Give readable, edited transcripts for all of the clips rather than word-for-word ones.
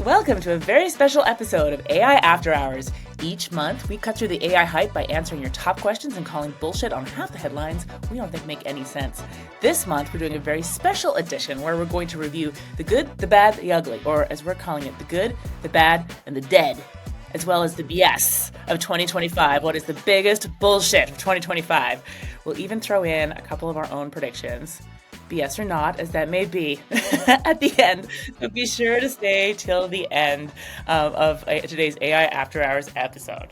Welcome to a very special episode of AI After Hours. Each month, we cut through the AI hype by answering your top questions and calling bullshit on half the headlines we don't think make any sense. This month, we're doing a very special edition where we're going to review the good, the bad, the ugly, or as we're calling it, the good, the bad, and the dead, as well as the BS of 2025. What is the biggest bullshit of 2025? We'll even throw in a couple of our own predictions. BS or not, as that may be, at the end. So be sure to stay till the end of today's AI After Hours episode.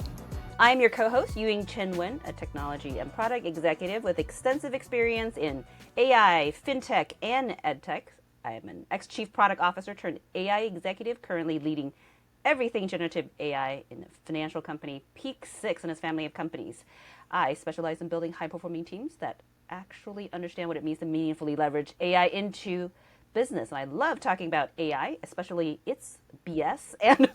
I'm your co-host, Yuying Chen-Wynn, a technology and product executive with extensive experience in AI, fintech, and edtech. I am an ex-chief product officer turned AI executive, currently leading everything generative AI in a financial company, Peak 6 and its family of companies. I specialize in building high-performing teams that actually understand what it means to meaningfully leverage AI into business. And I love talking about AI, especially its BS and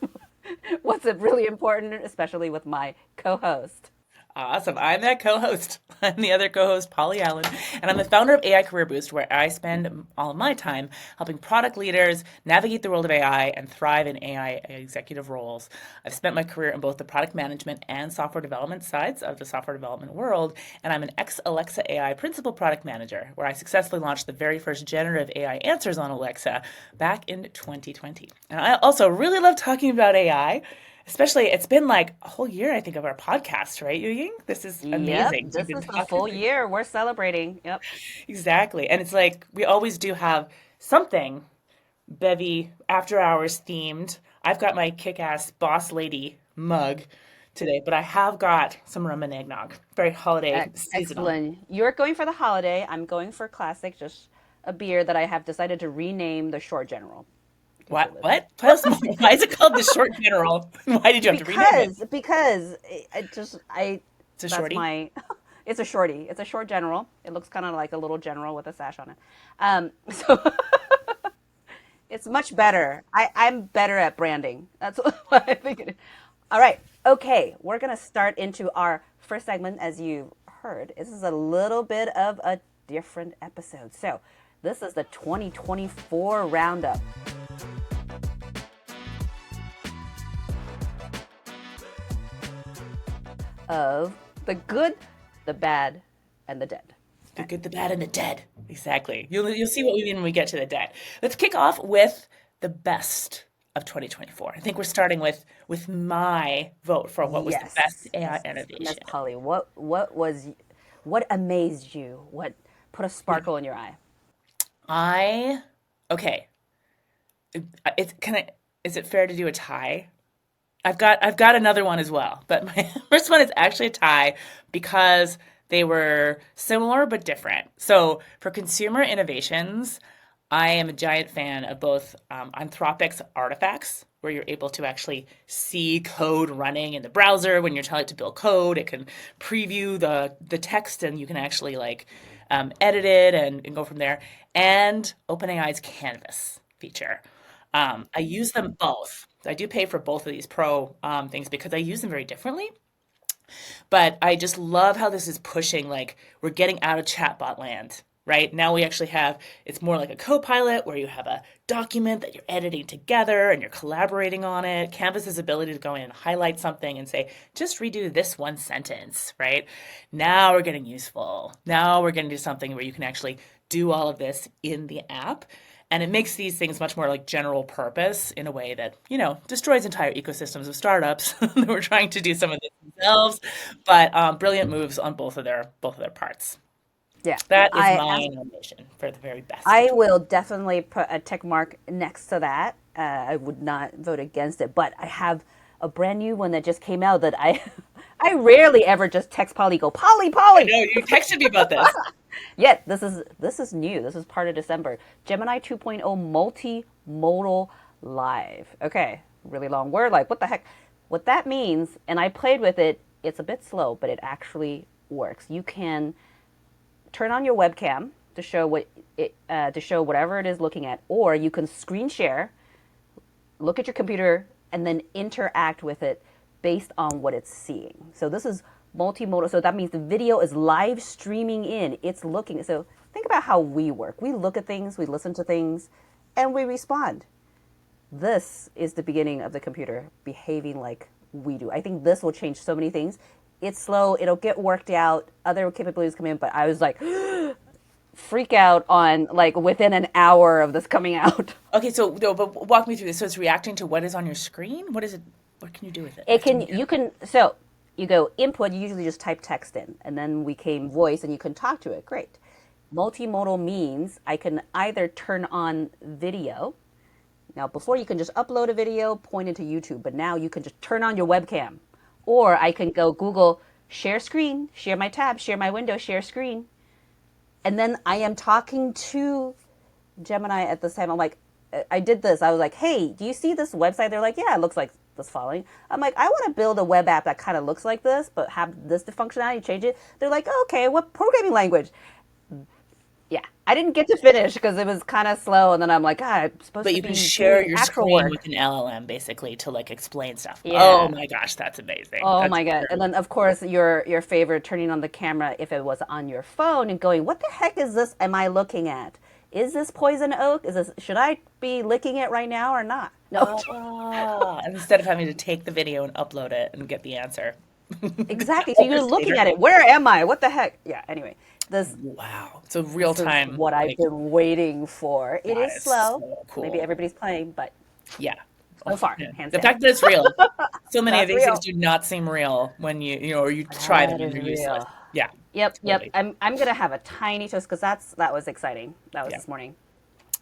what's really important, especially with my co-host. Awesome. I'm that co-host. I'm the other co-host, Polly Allen, and I'm the founder of AI Career Boost, where I spend all of my time helping product leaders navigate the world of AI and thrive in AI executive roles. I've spent my career in both the product management and software development sides of the software development world, and I'm an ex-Alexa AI principal product manager, where I successfully launched the very first generative AI answers on Alexa back in 2020. And I also really love talking about AI. Especially, it's been like a whole year, I think, of our podcast, right, Yuying? This is amazing. Yep, this is the full year. We're celebrating. Yep. Exactly. And it's like we always do have something bevy after hours themed. I've got my kick-ass boss lady mug today, but I have got some rum and eggnog. Very holiday seasonal. Excellent. You're going for the holiday. I'm going for classic, just a beer that I have decided to rename the Short General. What? Tell us more. Why is it called the Short General? Why did you have to rename it? Because It's a that's shorty? my, it's a shorty. It's a Short General. It looks kind of like a little general with a sash on it. So it's much better. I'm better at branding. That's what I think it is. All right. Okay. We're going to start into our first segment. As you heard, this is a little bit of a different episode. So this is the 2024 roundup. Of the good, the bad, and the dead. The good, the bad, and the dead. Exactly. You'll see what we mean when we get to the dead. Let's kick off with the best of 2024. I think we're starting with my vote for what was the best AI Miss innovation. Polly, what amazed you? What put a sparkle in your eye? I okay. It's can I is it fair to do a tie? I've got another one as well, but my first one is actually a tie because they were similar but different. So for consumer innovations, I am a giant fan of both Anthropic's artifacts, where you're able to actually see code running in the browser when you're telling it to build code. It can preview the text, and you can actually like edit it and go from there. And OpenAI's Canvas feature. I use them both. I do pay for both of these pro things because I use them very differently. But I just love how this is pushing, like, we're getting out of chatbot land, right? Now we actually have, it's more like a co-pilot where you have a document that you're editing together and you're collaborating on it. Canvas's ability to go in and highlight something and say, just redo this one sentence, right? Now we're getting useful. Now we're getting to something where you can actually do all of this in the app. And it makes these things much more like general purpose in a way that, destroys entire ecosystems of startups that were trying to do some of this themselves. But brilliant moves on both of their parts. Yeah, That is my nomination for the very best. I will definitely put a tick mark next to that. I would not vote against it, but I have a brand new one that just came out that I I rarely ever just text Polly, go Polly, I Polly. know you texted me about this. Yeah, this is new. This is part of December. Gemini 2.0 multimodal live. Okay, really long word. Like what the heck? What that means, and I played with it. It's a bit slow, but it actually works. You can turn on your webcam to show to show whatever it is looking at, or you can screen share, look at your computer, and then interact with it based on what it's seeing. So this is multimodal. So that means the video is live streaming in. It's looking. So think about how we work. We look at things, we listen to things, and we respond. this is the beginning of the computer behaving like we do. I think this will change so many things. It's slow, it'll get worked out, other capabilities come in, but I was like, freak out on like within an hour of this coming out. Okay, so no, but walk me through this. So it's reacting to what is on your screen? What is it? What can you do with it? It Can can, you? you can, so you go input, you usually just type text in, and then we came voice and you can talk to it. Great. Multimodal means I can either turn on video. Now, before you can just upload a video, point it to YouTube, but now you can just turn on your webcam. Or I can go Google, share screen, share my tab, share my window, share screen. And then I am talking to Gemini at this time. I'm like, I did this. I was like, hey, do you see this website? They're like, yeah, it looks like this following. I'm like, I want to build a web app that kind of looks like this, but have this the functionality, change it. They're like, oh, okay, what programming language? Yeah, I didn't get to finish because it was kind of slow. And then I'm like, ah, I'm supposed But to you can be share doing your actual screen work. with an LLM basically to like explain stuff. Oh Yeah. my gosh, that's amazing. Oh That's my God. And great. then of course your favorite turning on the camera if it was on your phone and going, what the heck is this am I looking at? Is this poison oak? Is this should I be licking it right now or not? No. Instead of having to take the video and upload it and get the answer Exactly. So you're hours looking later. at it. Where am I? What the heck? Yeah, anyway. This Wow. So real this is time, what I've like been waiting for. It that is is slow. so Maybe cool. everybody's playing, but Yeah. so Oh, far, yeah. hands The down. fact that it's real. So many of That's these things real. do not seem real when or you try them That and is they're useless. real. Yeah, Yep, yep. totally. I'm gonna have a tiny toast because that was exciting. That was Yeah. this morning.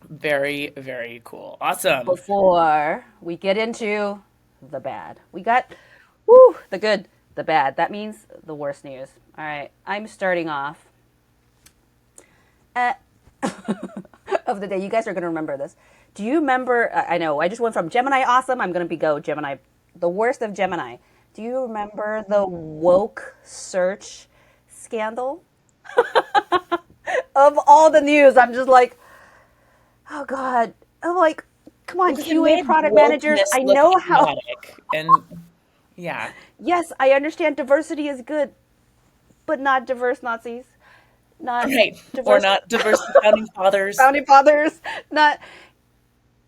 Very, very cool. Awesome. Before we get into the bad, we got whoo, the good, the bad. That means the worst news. All right, I'm starting off of the day. You guys are gonna remember this. Do you remember? I know I just went from Gemini awesome. I'm gonna be go Gemini, the worst of Gemini. Do you remember the woke search scandal? Of all the news, I'm just like, oh God. I'm like, come Well, on, because it QA made product managers. wokeness I look know how, idiotic. And yeah, yes, I understand diversity is good, but not diverse Nazis, not right. Or diverse not diverse founding fathers. founding fathers, not.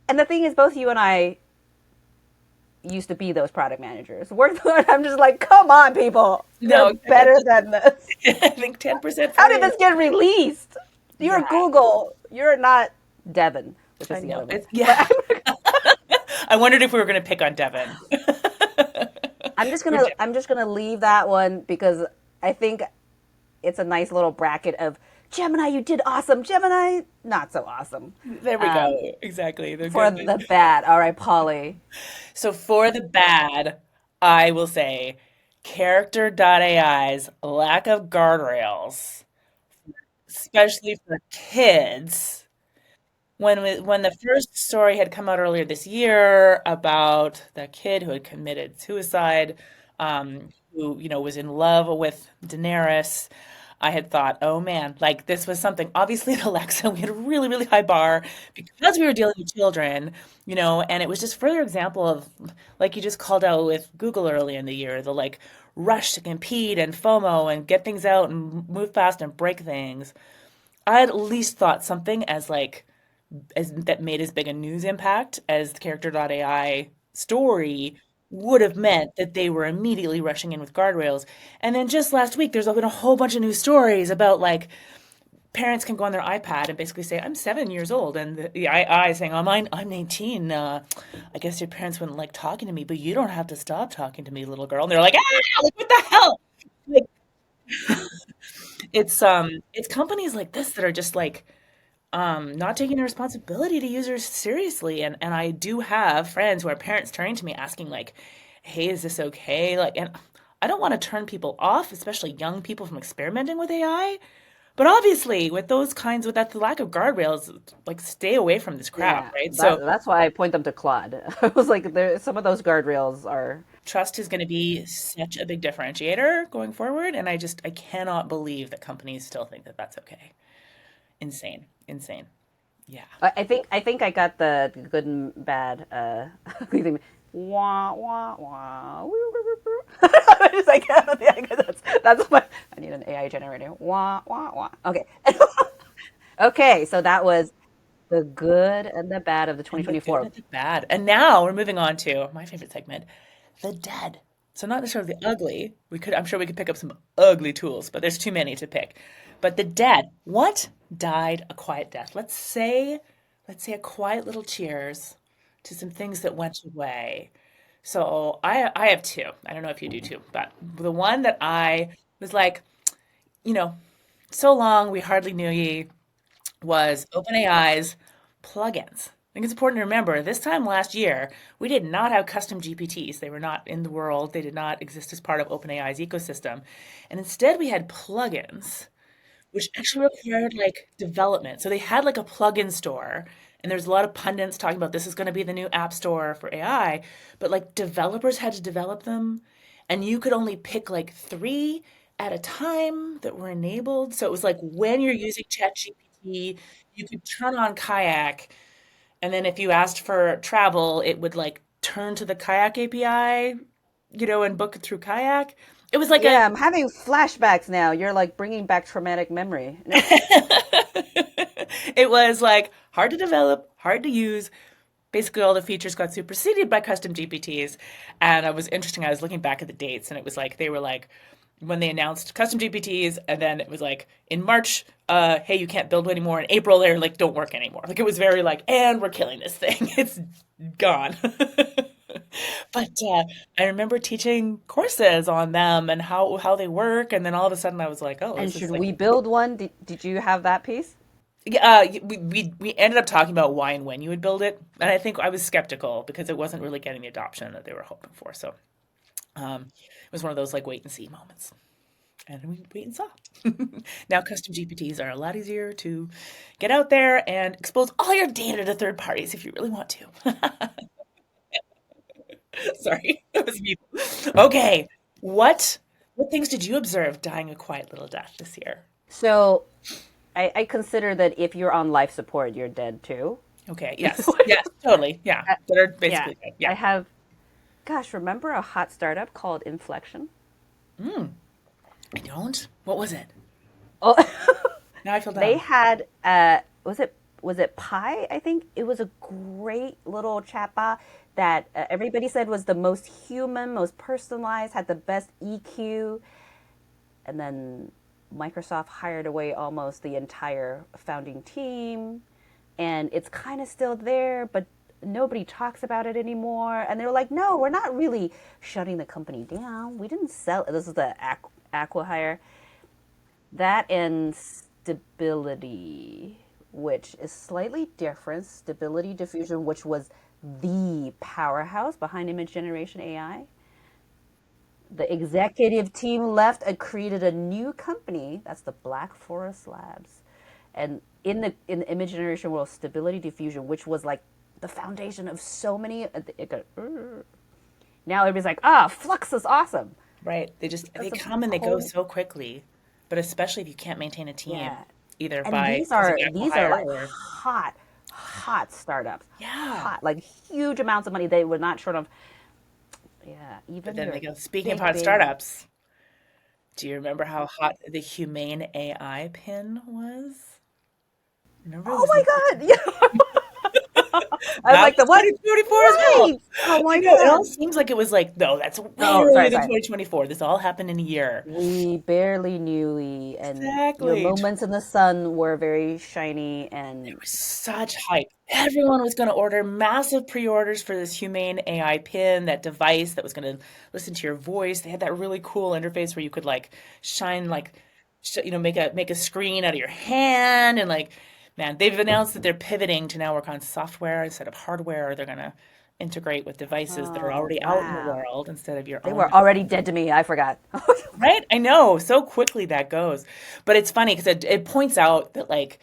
And the thing is, both you and I used to be those product managers. I'm just like, come on, people. You're No, better than this. I think 10% How did for, this get released? You're yeah, Google. You're not Devin, which I is the know. other one. It's, But yeah. I wondered if we were going to pick on Devin. Or I'm just gonna leave that one because I think it's a nice little bracket of Gemini, you did awesome. Gemini, not so awesome. There we go. Exactly. They're For good. the bad, all right, Polly. So for the bad, I will say character.ai's lack of guardrails, especially for kids. When the first story had come out earlier this year about the kid who had committed suicide, who was in love with Daenerys, I had thought, oh man, like this was something. Obviously, at Alexa, we had a really, really high bar because we were dealing with children, and it was just further example of, like you just called out with Google early in the year, the like rush to compete and FOMO and get things out and move fast and break things. I had at least thought something as that made as big a news impact as the character.ai story would have meant that they were immediately rushing in with guardrails. And then just last week, there's been a whole bunch of news stories about like parents can go on their iPad and basically say, "I'm 7 years old," and the AI saying, I'm 18. I guess your parents wouldn't like talking to me, but you don't have to stop talking to me, little girl." And they're like, "Ah, like what the hell?" Like, it's companies like this that are just like not taking the responsibility to users seriously. And I do have friends who are parents turning to me asking like, "Hey, is this okay?" Like, and I don't want to turn people off, especially young people, from experimenting with AI. But obviously, with that lack of guardrails, like stay away from this crap, Yeah, right? So that's why I point them to Claude. I was like, there some of those guardrails are. trust is going to be such a big differentiator going forward, and I cannot believe that companies still think that that's okay. Insane, insane. Yeah. I think I got the good and bad. Wah wah wah. It's like, that's my. I need an AI generator. Wah wah wah. Okay. Okay, so that was. The good and the bad of the And the good 2024. and the bad. And now we're moving on to my favorite segment, the dead. So not necessarily the ugly. I'm sure we could pick up some ugly tools, but there's too many to pick. But the dead. What died a quiet death? Let's say a quiet little cheers to some things that went away. So I have two. I don't know if you do too, but the one that I was like, you know, so long we hardly knew ye was OpenAI's plugins. I think it's important to remember this time last year, we did not have custom GPTs. They were not in the world, they did not exist as part of OpenAI's ecosystem. And instead, we had plugins, which actually required like development. So they had like a plugin store, and there's a lot of pundits talking about this is going to be the new app store for AI, but like developers had to develop them, and you could only pick like three at a time that were enabled. So it was like when you're using ChatGPT, you could turn on Kayak, and then if you asked for travel, it would like turn to the Kayak API, and book it through Kayak. It was like a Yeah, I'm having flashbacks now. You're like bringing back traumatic memory. it was like hard to develop, hard to use. Basically, all the features got superseded by custom GPTs. And it was interesting. I was looking back at the dates, and it was like they were like when they announced custom GPTs, and then it was like in March, hey, you can't build anymore. In April, they're like, don't work anymore. Like it was very like, and we're killing this thing. It's gone. But I remember teaching courses on them and how they work, and then all of a sudden I was like, oh, And this is should like we build one? Did you have that piece? yeah, we ended up talking about why and when you would build it, and I think I was skeptical because it wasn't really getting the adoption that they were hoping for. So it was one of those like wait and see moments, and we wait and saw. Now custom GPTs are a lot easier to get out there and expose all your data to third parties if you really want to. Sorry, that was me. Okay, what things did you observe dying a quiet little death this year? So I consider that if you're on life support, you're dead too. Okay, yes, yes, totally, yeah, that are Yeah, basically dead. I Yeah. have. Gosh, remember a hot startup called Inflection? I don't. What was it? Oh, Now I feel they dumb. had. Was it Pi? I think it was a great little chatbot that everybody said was the most human, most personalized, had the best EQ, and then Microsoft hired away almost the entire founding team, and it's kind of still there, but nobody talks about it anymore. And they're like, no, we're not really shutting the company down. We didn't sell it. This is the Aqua hire. That and stability, which is slightly different. Stability Diffusion, which was the powerhouse behind image generation AI. The executive team left and created a new company. That's the Black Forest Labs. And in the image generation world, Stability Diffusion, which was like the foundation of so many. Now everybody's like, Flux is awesome. Right. They That's a come and they go whole so quickly, but especially if you can't maintain a team, yeah. either And by these using are these are acqui-hire like or hot startups, yeah. hot like huge amounts of money. They were not short of But even then they your go, speaking of big hot big. startups, do you remember how hot the humane AI pin was? Remember it Oh was the my god! Yeah, I was that like the was what? 2024 as well. Right! Oh I my know, it all god! seems like it was like, no, that's way Oh, earlier sorry, than sorry. 2024. This all happened in a year. We barely knew we, and your Exactly. moments in the sun were very shiny There and was such hype. Everyone was going to order massive pre-orders for this humane AI pin, that device that was going to listen to your voice. They had that really cool interface where you could like shine like make a screen out of your hand and like man, they've announced that they're pivoting to now work on software instead of hardware. They're going to integrate with devices that are oh already out in the wow, world instead of your they own. were already dead to me. I forgot. Right? I know, so quickly that goes. But it's funny because it points out that like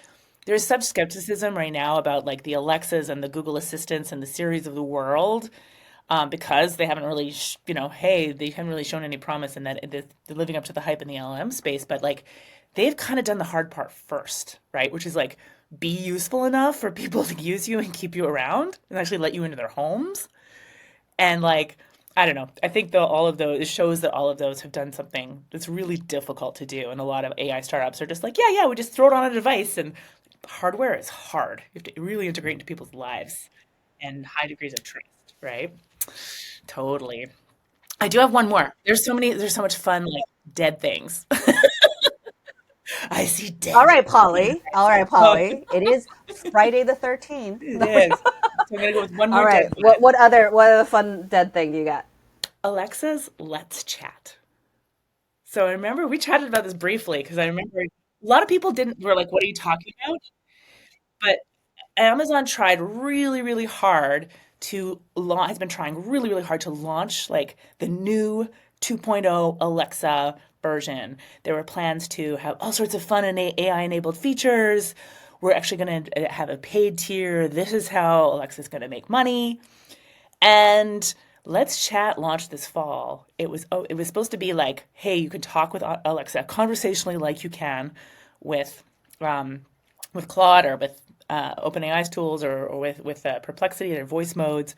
there's such skepticism right now about like the Alexas and the Google Assistants and the Siris of the world, because they haven't really, hey, they haven't really shown any promise in that they're living up to the hype in the LLM space. But like they've kind of done the hard part first, right? Which is like be useful enough for people to use you and keep you around and actually let you into their homes. And like, I don't know. I think though all of those it shows that all of those have done something that's really difficult to do. And a lot of AI startups are just like, yeah, yeah, we just throw it on a device and hardware is hard. You have to really integrate into people's lives and high degrees of trust, right? Totally. I do have one more. There's so much fun, like dead things. I see All dead right, things. Polly. All right, Oh, Polly. It is Friday the 13th. it is. So I'm gonna go with one All more dead right. one. What other fun dead thing you got? Alexa's Let's Chat. So I remember we chatted about this briefly because I remember a lot of people didn't were like, "What are you talking about?" But Amazon tried really, really hard to launch, has been trying really, really hard to launch like the new 2.0 Alexa version. There were plans to have all sorts of fun and AI enabled features. We're actually going to have a paid tier. This is how Alexa's going to make money. And Let's Chat launched this fall. It was supposed to be like, hey, you can talk with Alexa conversationally like you can with um, Claude or with OpenAI's tools or with Perplexity, their voice modes.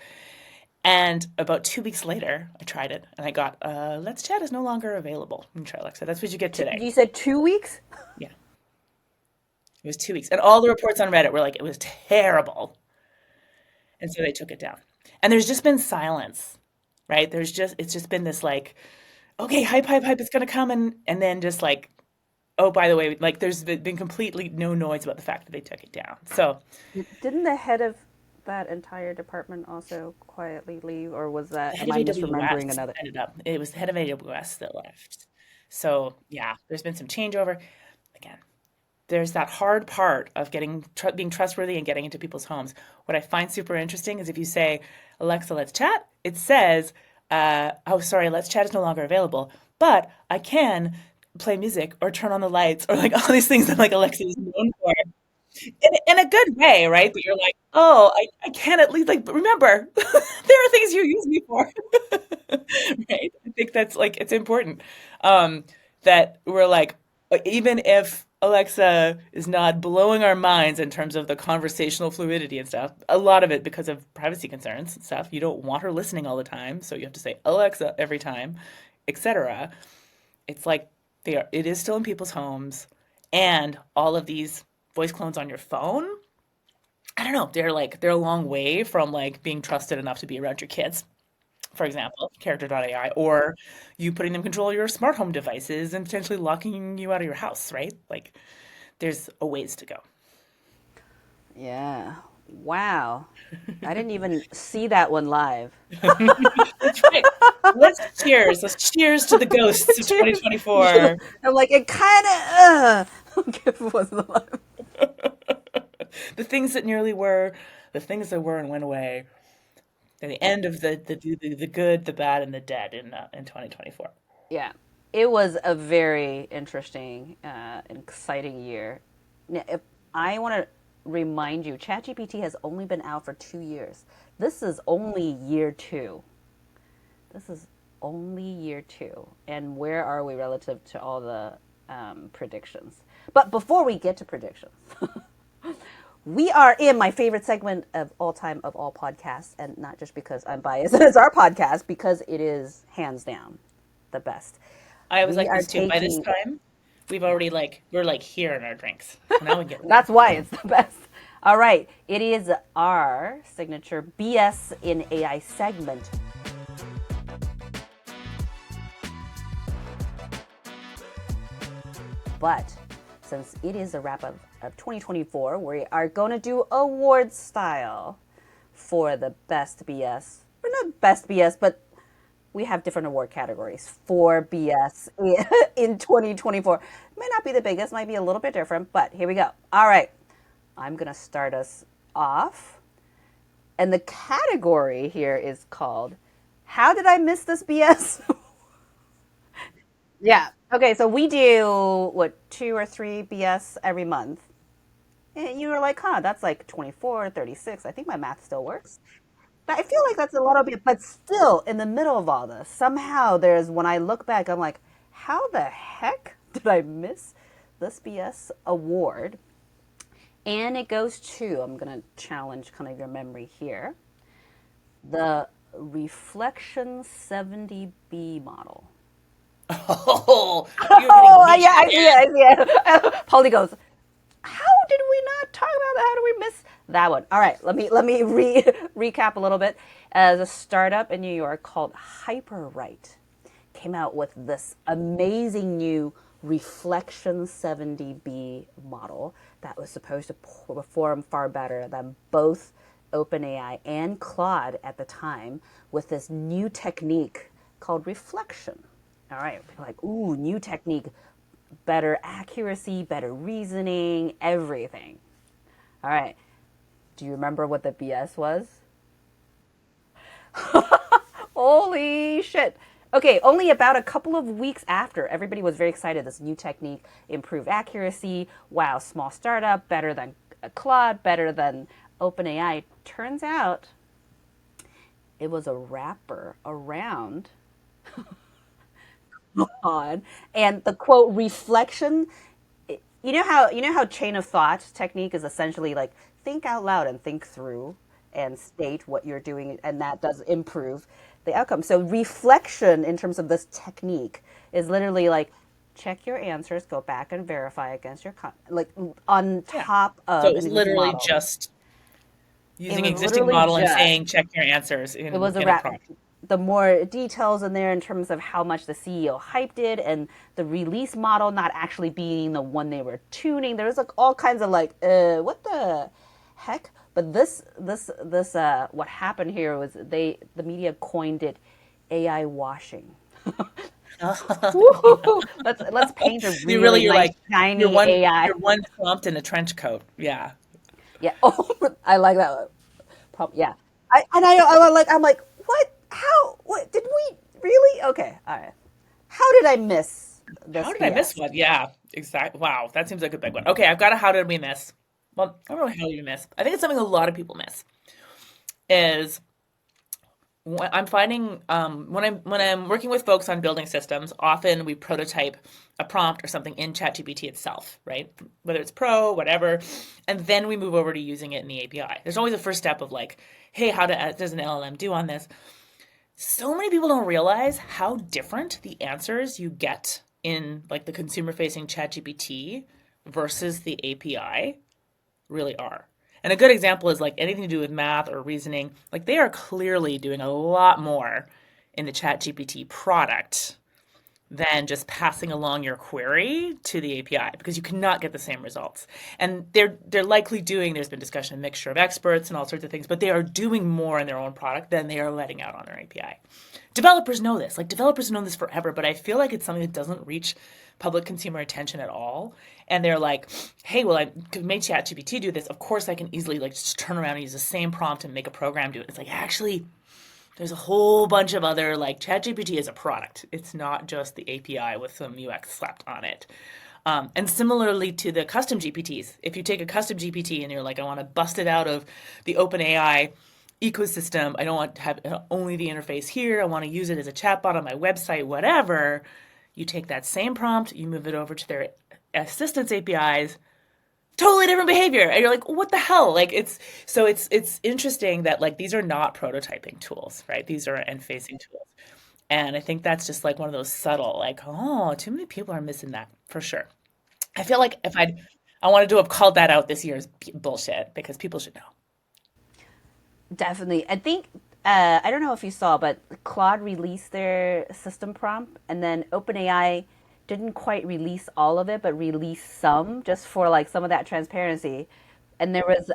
And about 2 weeks later, I tried it and I got Let's Chat is no longer available. You can try Alexa. That's what you get today. You said 2 weeks? Yeah, it was 2 weeks, and all the reports on Reddit were like it was terrible, and so they took it down. And there's just been silence, right? It's just been this like, okay, hype, hype, hype, it's gonna come, and then just like, oh, by the way, like there's been completely no noise about the fact that they took it down. So Didn't the head of that entire department also quietly leave, or was that, the head am of I misremembering AWS another? ended up, it was the head of AWS that left. So yeah, there's been some changeover. Again, there's that hard part of being trustworthy and getting into people's homes. What I find super interesting is if you say, Alexa, let's chat, it says, oh, sorry, let's chat is no longer available, but I can play music or turn on the lights or like all these things that like Alexa is known for in a good way, right? But you're like, oh, I can at least like remember there are things you use me for, right? I think that's like it's important that we're like even if Alexa is not blowing our minds in terms of the conversational fluidity and stuff, a lot of it because of privacy concerns and stuff. You don't want her listening all the time, so you have to say Alexa every time, etc. It's like it is still in people's homes, and all of these voice clones on your phone. I don't know. They're a long way from like being trusted enough to be around your kids, for example, character.ai, or you putting them in control of your smart home devices and potentially locking you out of your house, right? Like there's a ways to go. Yeah. Wow. I didn't even see that one live. That's right. Let's cheers. Let's cheers to the ghosts of Cheers. 2024. I'm like, it kind of, okay, if it wasn't live. The things that nearly were, the things that were and went away. The end of the good, the bad, and the dead in 2024. Yeah. It was a very interesting, exciting year. Now, if I want to remind you, ChatGPT has only been out for 2 years. This is only year two. This is only year two. And where are we relative to all the predictions? But before we get to predictions, we are in my favorite segment of all time of all podcasts, and not just because I'm biased, it's our podcast, because it is hands down the best. I was We like are this too. By this taking, time, we've yeah, already like we're like here in our drinks. So now we get ready. that's why it's the best. All right, it is our signature BS in AI segment. But since it is a wrap up of 2024, we are going to do award style for the best BS. Or not best BS, but we have different award categories for BS in 2024. It might not be the biggest, might be a little bit different, but here we go. All right, I'm going to start us off. And the category here is called How Did I Miss This BS? Yeah. Okay, so we do what, two or three BS every month. And you were like, huh, that's like 24, 36. I think my math still works. But I feel like that's a little bit, but still in the middle of all this, somehow there's, when I look back, I'm like, how the heck did I miss this BS award? And it goes to, I'm going to challenge kind of your memory here, the Reflection 70B model. Oh, you're getting Oh, niche yeah, I see again. it. I see it. Polly goes, how did we not Talk about that. How do we miss that one? All right, let me recap a little bit. As a startup in New York called Hyperwrite came out with this amazing new reflection 70B model that was supposed to perform far better than both OpenAI and Claude at the time with this new technique called reflection. All right, like, ooh, new technique, better accuracy, better reasoning, everything. All right, do you remember what the BS was? Holy shit. Okay, only about a couple of weeks after, everybody was very excited. This new technique improved accuracy. Wow, small startup, better than Claude, better than OpenAI. Turns out it was a wrapper around on, and the quote reflection. You know how chain of thought technique is essentially like think out loud and think through and state what you're doing, and that does improve the outcome. So reflection in terms of this technique is literally like check your answers, go back and verify against your like on Yeah. top So it of was an existing literally model. just It using was existing literally model and just saying check your answers it was a in a wrap. prompt. The more details in there in terms of how much the CEO hyped it and the release model not actually being the one they were tuning. There was like all kinds of like, what the heck? But what happened here was the media coined it AI washing. Woo! Let's paint a You really really, you're nice like, shiny AI. you're one prompt in a trench coat. Yeah. Yeah. Oh, I like that. Yeah. I'm like, what? How? What did we really? Okay. All right. How did I miss How this did I miss BS? one? Yeah, exactly. Wow, that seems like a big one. Okay, I've got a how did we miss? Well, I don't know how did we miss. I think it's something a lot of people miss. Is I'm finding when I'm working with folks on building systems, often we prototype a prompt or something in ChatGPT itself, right? Whether it's Pro, whatever, and then we move over to using it in the API. There's always a first step of like, hey, does an LLM do on this? So many people don't realize how different the answers you get in like the consumer facing ChatGPT versus the API really are. And a good example is like anything to do with math or reasoning, like they are clearly doing a lot more in the ChatGPT product than just passing along your query to the API because you cannot get the same results. And they're likely doing, there's been discussion, a mixture of experts and all sorts of things, but they are doing more in their own product than they are letting out on their API. Developers know this. Like developers have known this forever, but I feel like it's something that doesn't reach public consumer attention at all. And they're like, hey, well, I could make ChatGPT do this. Of course I can easily like just turn around and use the same prompt and make a program do it. It's like actually there's a whole bunch of other like ChatGPT is a product. It's not just the API with some UX slapped on it. And similarly to the custom GPTs, if you take a custom GPT and you're like, I want to bust it out of the OpenAI ecosystem, I don't want to have only the interface here. I want to use it as a chatbot on my website, whatever. You take that same prompt, you move it over to their assistance APIs, totally different behavior, and you're like what the hell, like it's interesting that like these are not prototyping tools, right? These are end facing tools, and I think that's just like one of those subtle like oh too many people are missing that for sure. I feel like if I wanted to have called that out this year as bullshit because people should know. Definitely. I think I don't know if you saw, but Claude released their system prompt, and then OpenAI didn't quite release all of it, but released some just for like some of that transparency. And there was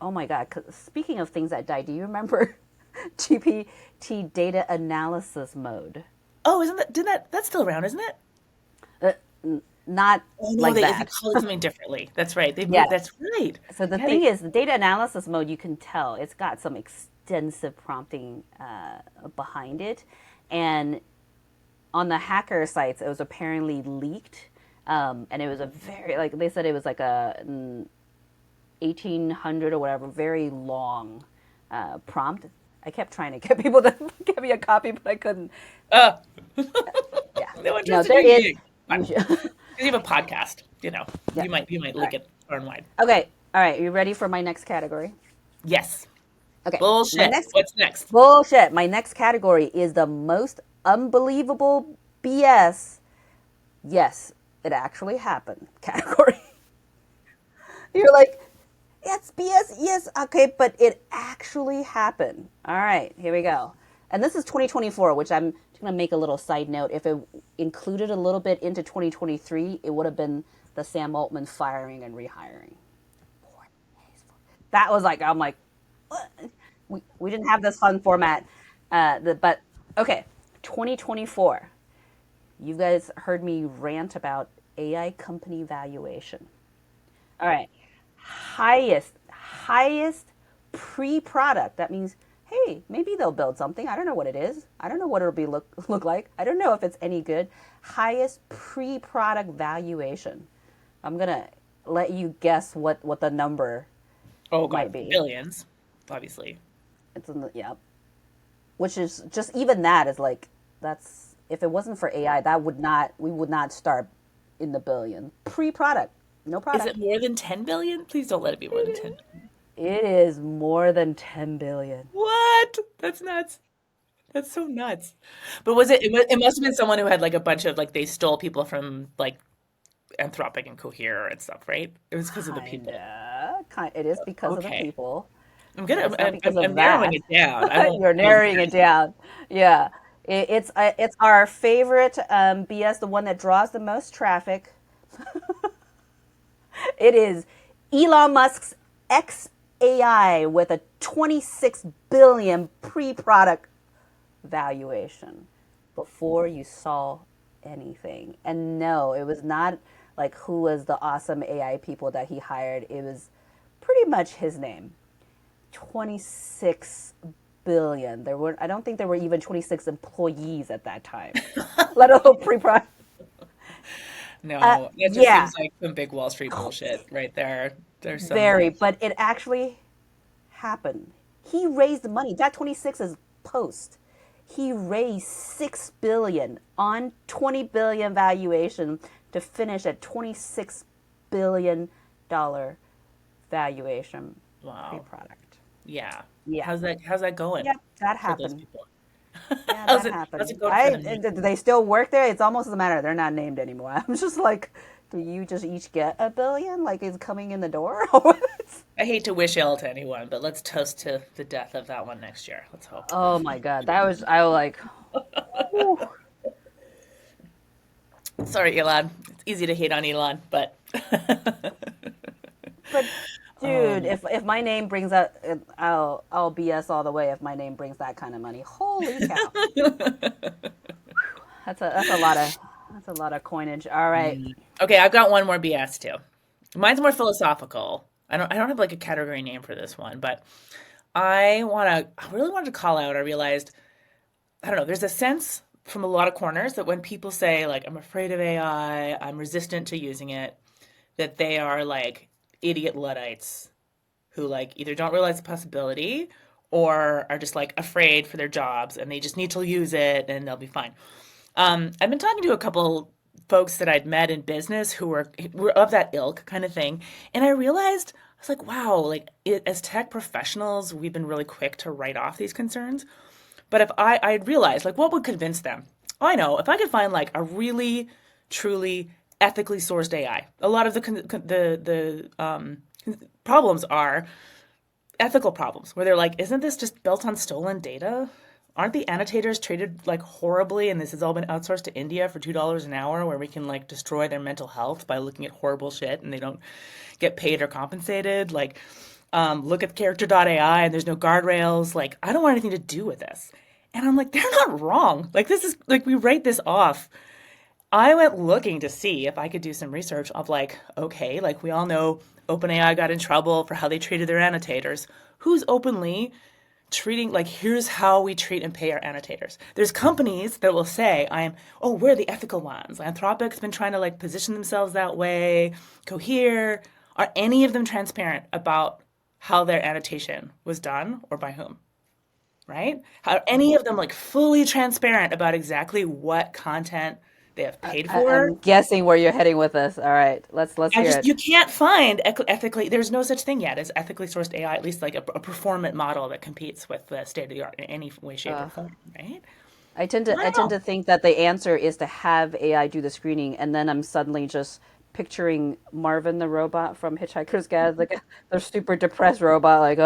oh my God, 'cause speaking of things that died, do you remember GPT data analysis mode? Oh, isn't that did that that's still around, isn't it? Uh, Not Oh no, like they that. call it something differently. That's right, they moved, Yes. that's right. So the Yeah, thing they is, the data analysis mode, you can tell it's got some extensive prompting behind it. And on the hacker sites, it was apparently leaked. And it was a very, like they said, it was like a 1800 or whatever, very long prompt. I kept trying to get people to give me a copy, but I couldn't. uh Yeah. no one No, trusted there you, is. you You fine. should. 'Cause you have a podcast, Yeah. you might All leak right. it far and wide. Okay. All right. You ready for my next category? Yes. Okay. My Bullshit. next What's next? bullshit. My next category is the most unbelievable BS. Yes, it actually happened category. You're like, it's BS. Yes, okay, but it actually happened. All right, here we go. And this is 2024, which I'm going to make a little side note. If it included a little bit into 2023, it would have been the Sam Altman firing and rehiring. That was like, I'm like, what? We didn't have this fun format. But okay, 2024. You guys heard me rant about AI company valuation. All right. Highest pre-product. That means, hey, maybe they'll build something. I don't know what it is. I don't know what it'll be look like. I don't know if it's any good. Highest pre-product valuation. I'm gonna let you guess what the number Oh might God, be. billions, obviously. It's in the yeah, which is just even that is like that's if it wasn't for AI, that would not we would not start in the billion pre-product, no Is product. it more than 10 billion? Please don't let it be more than 10 billion. It is more than 10 billion. What? That's nuts. That's so nuts. But was it must have been someone who had like a bunch of like they stole people from like Anthropic and Cohere and stuff, right? It was because of the people. It is because of the Okay. people, I'm but gonna it's not because I'm of narrowing that. it down. I won't You're hold you narrowing back. it down. Yeah, it's our favorite BS, the one that draws the most traffic. It is Elon Musk's XAI with a 26 billion pre-product valuation before you saw anything. And no, it was not like who was the awesome AI people that he hired. It was pretty much his name. 26 billion. There were I don't think there were even 26 employees at that time. Let alone pre-product. No, that just Yeah, seems like some big Wall Street bullshit right there. There's some very, but it actually happened. He raised the money. That 26 is post. He raised 6 billion on 20 billion valuation to finish at 26 billion dollar valuation wow. pre-product. Yeah. Yeah. How's that going Yep, that for those happened. people? Yeah, How's that it happened. going for them now? Do they still work there? It's almost a matter they're not named anymore. I'm just like, do you just each get a billion? Like it's coming in the door? I hate to wish ill to anyone, but let's toast to the death of that one next year. Let's hope. Oh my God, that was I was like, whew. Sorry, Elon. It's easy to hate on Elon, but But dude, um, if my name brings up, I'll BS all the way. If my name brings that kind of money, holy cow, that's a lot of coinage. All right, okay, I've got one more BS too. Mine's more philosophical. I don't have like a category name for this one, but I really wanted to call out. I realized I don't know. There's a sense from a lot of corners that when people say like I'm afraid of AI, I'm resistant to using it, that they are like idiot Luddites who like either don't realize the possibility or are just like afraid for their jobs and they just need to use it and they'll be fine. I've been talking to a couple folks that I'd met in business who were of that ilk kind of thing, and I realized I was like, wow, like as tech professionals, we've been really quick to write off these concerns. But if I realized like what would convince them? Oh, I know if I could find like a really truly ethically sourced AI. A lot of the problems are ethical problems where they're like, isn't this just built on stolen data? Aren't the annotators treated like horribly and this has all been outsourced to India for $2 an hour where we can like destroy their mental health by looking at horrible shit and they don't get paid or compensated? Like, look at character.ai and there's no guardrails. Like, I don't want anything to do with this. And I'm like, they're not wrong. Like, this is like, we write this off. I went looking to see if I could do some research of like, okay, like we all know OpenAI got in trouble for how they treated their annotators. Who's openly treating like here's how we treat and pay our annotators. There's companies that will say, we're the ethical ones. Anthropic's been trying to like position themselves that way. Cohere. Are any of them transparent about how their annotation was done or by whom? Right? Are any of them like fully transparent about exactly what content they have paid for? I'm guessing where you're heading with this. All right, let's I hear just it. you can't find ethically. There's no such thing yet as ethically sourced AI, at least like a performant model that competes with the state of the art in any way, shape, or form. Right? I I don't tend to know. think that the answer is to have AI do the screening, and then I'm suddenly just picturing Marvin the robot from Hitchhiker's Guide, like the super depressed robot, like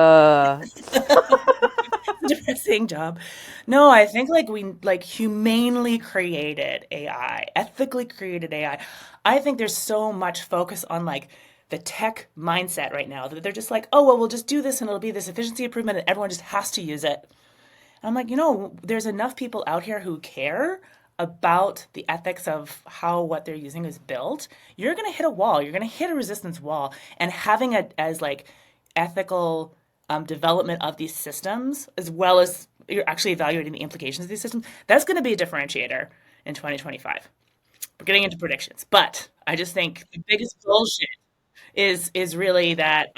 Depressing job. No, I think like we like humanely created AI, ethically created AI. I think there's so much focus on like the tech mindset right now that they're just like, oh well, we'll just do this and it'll be this efficiency improvement and everyone just has to use it. I'm like, there's enough people out here who care about the ethics of how what they're using is built. You're going to hit a wall. You're going to hit a resistance wall. And having it as like ethical development of these systems, as well as you're actually evaluating the implications of these systems, that's going to be a differentiator in 2025. We're getting into predictions, but I just think the biggest bullshit is really that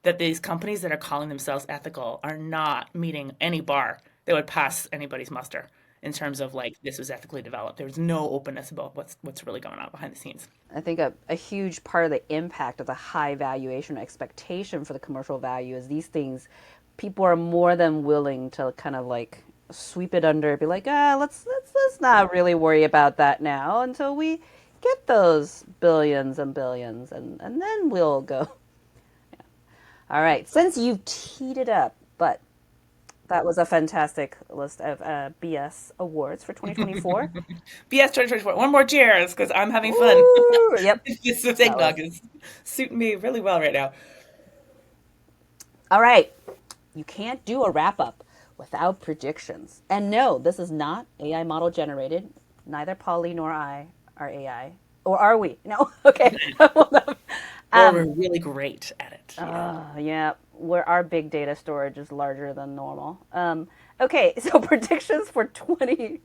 that these companies that are calling themselves ethical are not meeting any bar that would pass anybody's muster in terms of like this was ethically developed. There's no openness about what's really going on behind the scenes. I think a huge part of the impact of the high valuation expectation for the commercial value is these things, people are more than willing to kind of like sweep it under, be like, let's not really worry about that now until we get those billions and billions, and then we'll go. All right, since you've teed it up, but that was a fantastic list of BS awards for 2024. BS 2024. One more cheers because I'm having fun. Ooh, yep, This that eggnog was is suiting me really well right now. all right. You can't do a wrap up without predictions. And no, this is not AI model generated. Neither Polly nor I are AI. Or are we? No. Okay. Or we're really great at it. Yeah. Yeah, where our big data storage is larger than normal. Okay, so predictions for 2025.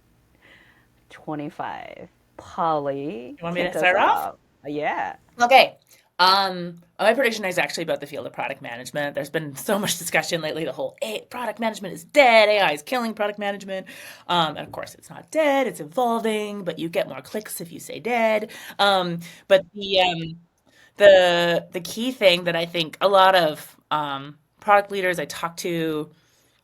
Polly, You want me to kick us start off? off. Yeah. Okay. My prediction is actually about the field of product management. There's been so much discussion lately. The whole product management is dead. AI is killing product management. And of course, it's not dead. It's evolving, but you get more clicks if you say dead. But the key thing that I think a lot of product leaders I talk to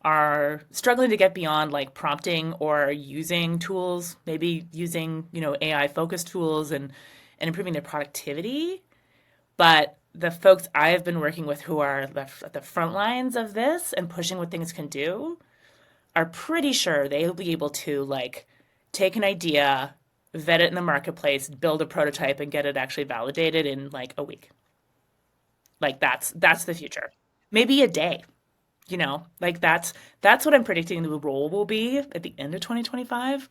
are struggling to get beyond like prompting or using tools, maybe using AI focused tools and improving their productivity. But the folks I have been working with who are at the front lines of this and pushing what things can do are pretty sure they'll be able to like take an idea, vet it in the marketplace, build a prototype, and get it actually validated in like a week. Like that's the future. Maybe a day, like that's what I'm predicting the role will be at the end of 2025.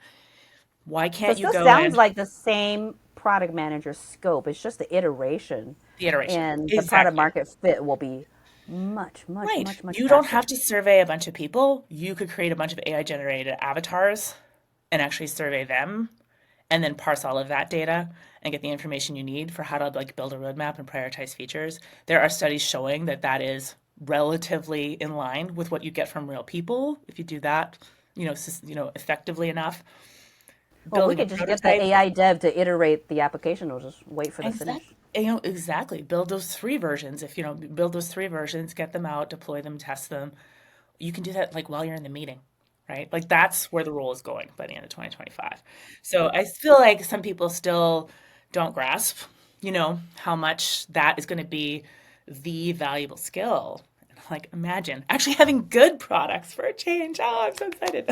Why So can't it you still go sounds in like the same product manager scope. It's just the iteration, the iteration? and the product Exactly. market fit will be much, much, Right. much, much You don't have faster. to survey a bunch of people. You could create a bunch of AI generated avatars and actually survey them and then parse all of that data and get the information you need for how to like build a roadmap and prioritize features. There are studies showing that that is relatively in line with what you get from real people if you do that, effectively enough. Well, we Building a could just get the prototype. AI dev to iterate the application. We'll just wait for the Exactly. finish. Exactly. Build those three versions. If build those three versions, get them out, deploy them, test them. You can do that like while you're in the meeting, right? Like that's where the role is going by the end of 2025. So I feel like some people still don't grasp, how much that is going to be the valuable skill. Like imagine actually having good products for a change. Oh, I'm so excited.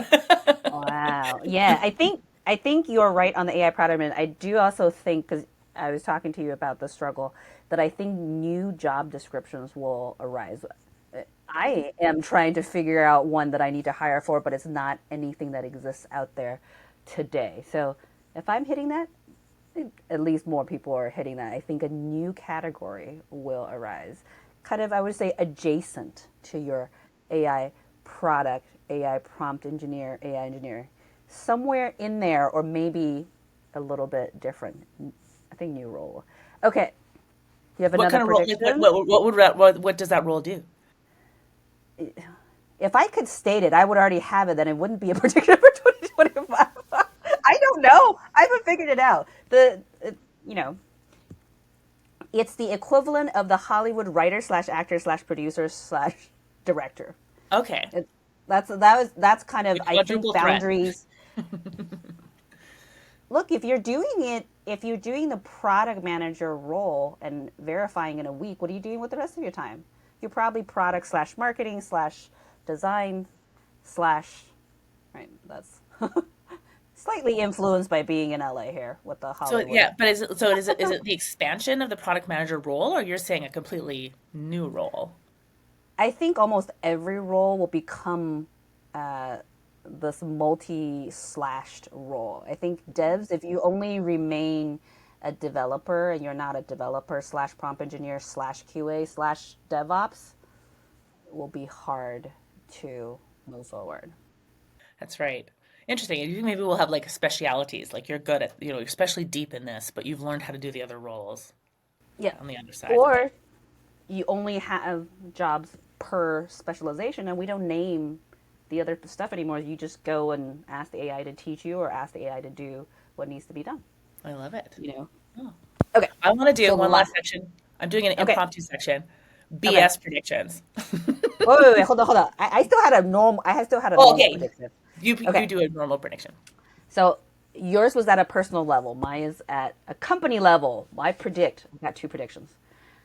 Wow. Yeah, I think you're right on the AI product. And I do also think, because I was talking to you about the struggle, that I think new job descriptions will arise. I am trying to figure out one that I need to hire for, but it's not anything that exists out there today. So if I'm hitting that, at least more people are hitting that. I think a new category will arise, kind of, I would say, adjacent to your AI product, AI prompt engineer, AI engineer, somewhere in there, or maybe a little bit different. I think new role. Okay, you have What another kind of role? Like prediction? what does that role do? If I could state it, I would already have it. Then it wouldn't be a prediction for 2025. I don't know. I haven't figured it out. You know, it's the equivalent of the Hollywood writer slash actor slash producer slash director. Okay, It, that's kind of, the I think, quadruple threat. boundaries. Look, if you're doing it if you're doing the product manager role and verifying in a week, what are you doing with the rest of your time? You're probably product slash marketing slash design slash, right? That's slightly influenced by being in LA here with the So Hollywood. yeah, but is it the expansion of the product manager role, or you're saying a completely new role? I think almost every role will become uh, this multi-slashed role. I think devs, if you only remain a developer and you're not a developer slash prompt engineer slash QA slash DevOps, it will be hard to move forward. That's right. Interesting. You think maybe we'll have like specialities, like you're good at, you're especially deep in this, but you've learned how to do the other roles Yeah. on the other sides of things. Or you only have jobs per specialization and we don't name the other stuff anymore. You just go and ask the AI to teach you or ask the AI to do what needs to be done, I love it. you know? Oh. Okay. I want to do So one la- last section. I'm doing an okay. impromptu section. Okay. BS predictions. Wait. Hold on, hold on. I still had a normal. I still had a Oh, normal okay. prediction. You Okay. do a normal prediction. So yours was at a personal level. Mine is at a company level. I predict. I've got two predictions.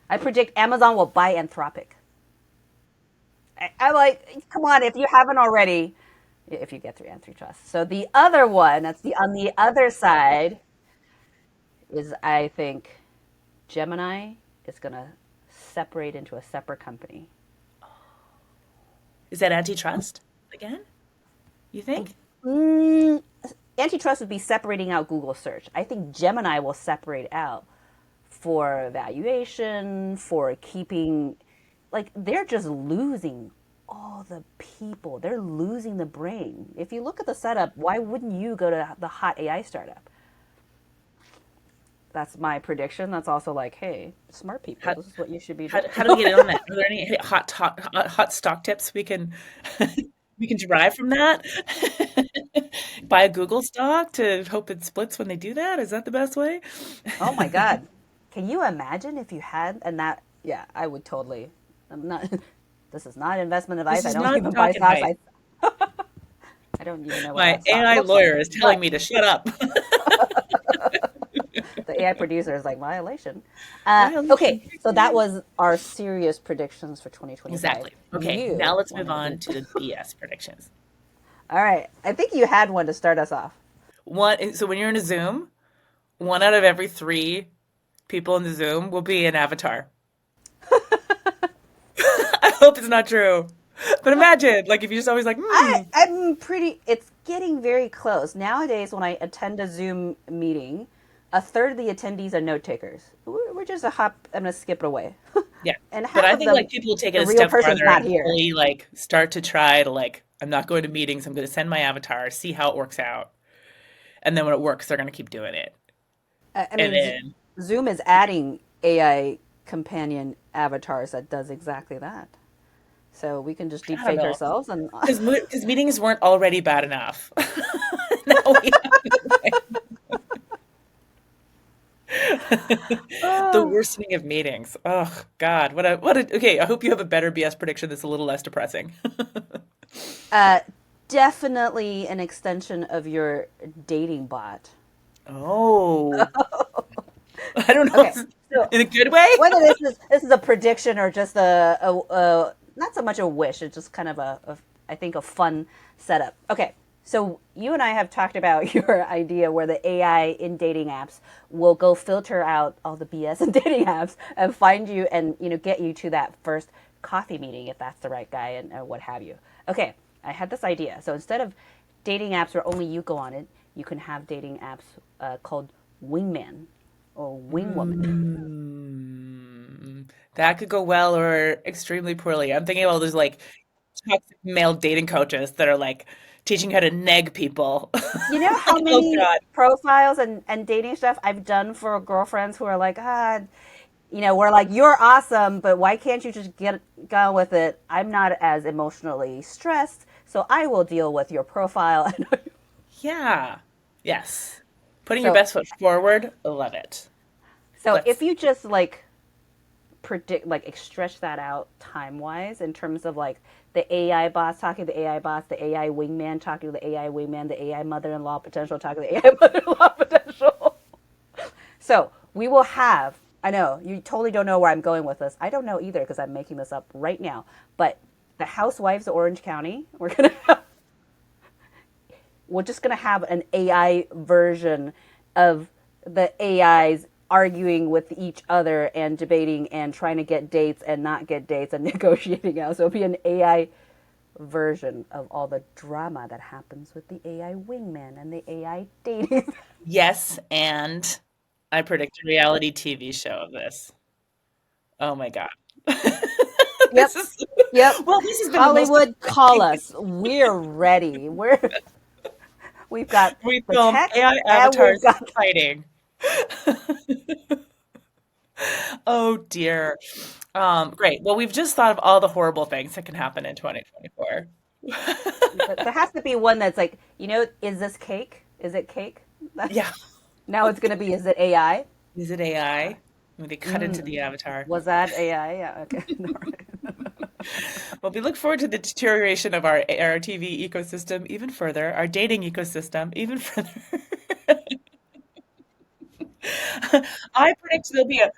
I predict Amazon will buy Anthropic. I'm like, come on, if you haven't already, if you get through antitrust. So the other one, that's the on the other side, is I think Gemini is gonna separate into a separate company. Is that antitrust again? You think? Mm, antitrust would be separating out Google search. I think Gemini will separate out for valuation, for keeping, like, they're just losing all the people. They're losing the brain. If you look at the setup, why wouldn't you go to the hot AI startup? That's my prediction. That's also like, hey, smart people, How, this is what you should be doing. how do we get in on that? Are there any hot stock tips we can we can derive from that? Buy a Google stock to hope it splits when they do that? Is that the best way? Oh my God. Can you imagine if you had, and that, yeah, I would totally, I'm not, this is not investment This advice. I is don't not even buy stock stocks. advice. I don't even know what My that stock AI looks like. lawyer is telling me to shut up. The AI producer is like violation. Violation. Okay, so that was our serious predictions for 2025. Exactly. Okay, now You let's move wanted to on do. to the BS predictions. All right, I think you had one to start us off. So when you're in a Zoom, one out of every three people in the Zoom will be an avatar. I hope it's not true. But imagine, like, if you're just always like, I'm pretty. It's getting very close nowadays. When I attend a Zoom meeting, a third of the attendees are note takers. We're just a hop. I'm gonna skip it away, yeah. and But half I of think like them, people will take it the a real step person's farther not and here. fully like start to try to like, I'm not going to meetings. I'm going to send my avatar, see how it works out, and then when it works, they're going to keep doing it. I And mean, then Zoom is adding AI companion avatars that does exactly that. So we can just deep I don't fake know, ourselves and because meetings weren't already bad enough. Now we have the worsening of meetings. Oh God, what a. Okay, I hope you have a better BS prediction that's a little less depressing. uh, definitely an extension of your dating bot. Oh, I don't know, Okay, so in a good way. whether this is a prediction or just a not so much a wish, it's just kind of a I think a fun setup. Okay, so you and I have talked about your idea where the AI in dating apps will go filter out all the BS in dating apps and find you and get you to that first coffee meeting if that's the right guy and what have you. Okay, I had this idea. So instead of dating apps where only you go on it, you can have dating apps called Wingman or Wingwoman. That could go well or extremely poorly. I'm thinking about those like toxic male dating coaches that are like teaching how to neg people. You know how Like, oh many God. profiles and dating stuff I've done for girlfriends who are like, we're like, you're awesome, but why can't you just get go with it? I'm not as emotionally stressed, so I will deal with your profile. Yeah. Yes. Putting your so, best foot forward. Love it. so if Let's. you just like predict, like stretch that out time wise in terms of like the AI boss talking to the AI boss, the AI wingman talking to the AI wingman, the AI mother in law potential talking to the AI mother in law potential. So we will have, I know you totally don't know where I'm going with this. I don't know either because I'm making this up right now. But the Housewives of Orange County, we're just gonna have an AI version of the AIs arguing with each other and debating and trying to get dates and not get dates and negotiating out. So it'll be an AI version of all the drama that happens with the AI wingman and the AI dating. Yes, and I predict a reality TV show of this. Oh my God. Yep. This is Yep. well, this has been the most Hollywood, call exciting. us. We're ready. We've got We the film tech AI and we've avatars got fighting. Oh dear. Great. Well, we've just thought of all the horrible things that can happen in 2024. but there has to be one that's like, is this cake? Is it cake? Yeah. Now it's going to be, is it AI? Is it AI? When they cut into the avatar. Was that AI? Yeah, okay. All right. Well, we look forward to the deterioration of our TV ecosystem even further, our dating ecosystem even further. I predict there'll be a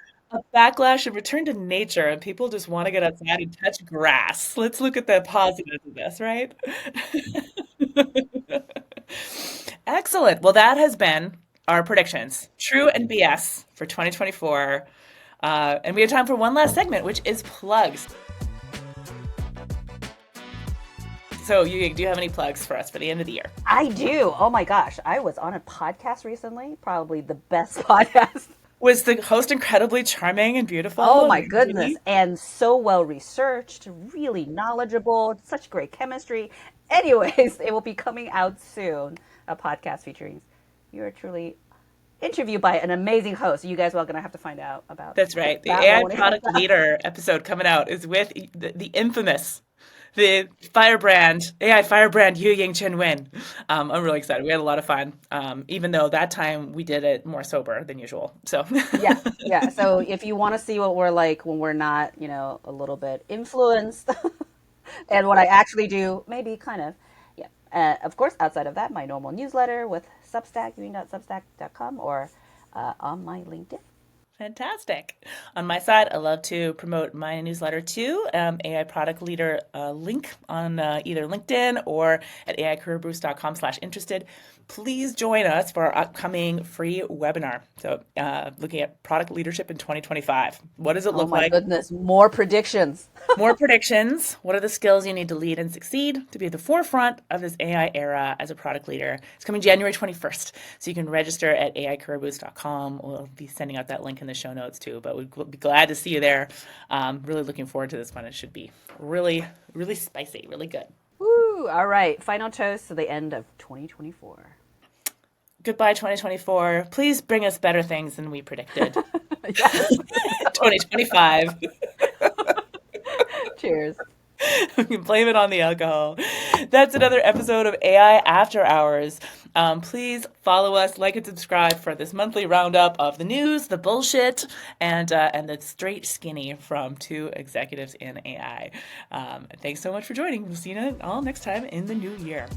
backlash and return to nature, and people just want to get outside and touch grass. Let's look at the positives of this, right? Excellent. Well, that has been our predictions, true and BS for 2024. And we have time for one last segment, which is plugs. So, Yu, do you have any plugs for us for the end of the year? I do. Oh my gosh. I was on a podcast recently, probably the best podcast. Was the host incredibly charming and Oh beautiful my and goodness. witty? And so well researched, really knowledgeable, such great chemistry. Anyways, it will be coming out soon. A podcast featuring you are truly interviewed by an amazing host. You guys are going to have to find out about That's right. The that one AI when it comes product out. leader episode coming out is with the infamous, the firebrand, AI firebrand Yuying Chen-Wynn. I'm really excited. We had a lot of fun, even though that time we did it more sober than usual. So, Yeah, yeah. So if you want to see what we're like when we're not, a little bit influenced and what I actually do, maybe kind of, yeah. Of course, outside of that, my normal newsletter with Substack, viewing.substack.com, or on my LinkedIn. fantastic. On my side, I love to promote my newsletter too, AI Product Leader link on either LinkedIn or at aicareerboost.com/interested. Please join us for our upcoming free webinar. So looking at product leadership in 2025. What does it Oh look my like? goodness, more predictions. More predictions. What are the skills you need to lead and succeed to be at the forefront of this AI era as a product leader? It's coming January 21st. So you can register at aicareerboost.com. We'll be sending out that link in the show notes too, but we'd be glad to see you there. Really looking forward to this one. It should be really, really spicy, really good. Woo! All right, final toast to the end of 2024. Goodbye, 2024. Please bring us better things than we predicted. Yes. 2025. Cheers. We can blame it on the alcohol. That's another episode of AI After Hours. Please follow us, like and subscribe for this monthly roundup of the news, the bullshit, and the straight skinny from two executives in AI. Thanks so much for joining. We'll see you all next time in the new year.